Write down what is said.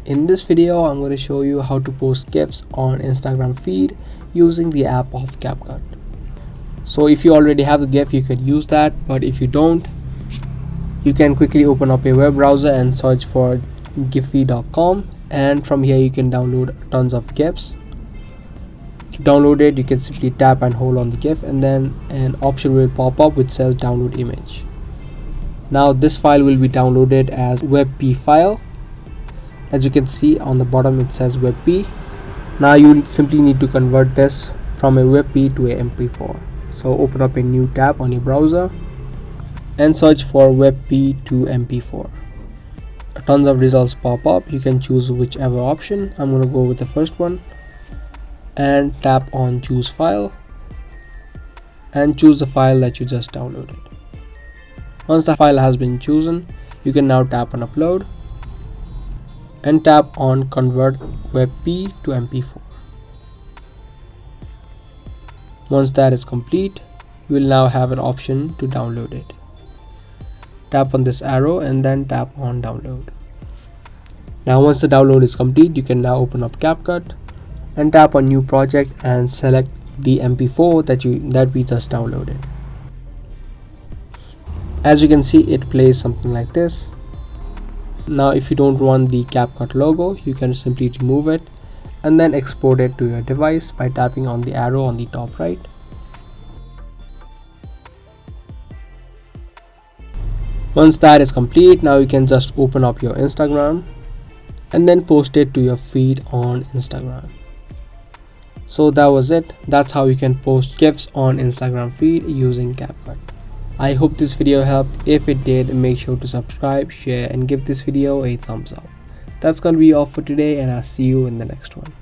In this video, I'm going to show you how to post GIFs on Instagram feed using the app of CapCut. So if you already have the GIF, you can use that, but if you don't, you can quickly open up a web browser and search for giphy.com, and from here you can download tons of GIFs. To download it, you can simply tap and hold on the GIF, and then an option will pop up which says download image. Now this file will be downloaded as WebP file. As you can see on the bottom, it says WebP. Now you simply need to convert this from a WebP to a MP4. So open up a new tab on your browser and search for WebP to MP4. Tons of results pop up. You can choose whichever option. I'm going to go with the first one and tap on choose file and choose the file that you just downloaded. Once the file has been chosen, you can now tap on upload and tap on convert WebP to MP4. Once that is complete, you will now have an option to download it. Tap on this arrow and then tap on download. Now once the download is complete, you can now open up CapCut and tap on new project and select the MP4 that we just downloaded. As you can see, it plays something like this. Now if you don't want the CapCut logo, you can simply remove it and then export it to your device by tapping on the arrow on the top right. Once that is complete, now you can just open up your Instagram and then post it to your feed on Instagram. So that was it. That's how you can post GIFs on Instagram feed using CapCut. I hope this video helped. If it did, make sure to subscribe, share, and give this video a thumbs up. That's gonna be all for today, and I'll see you in the next one.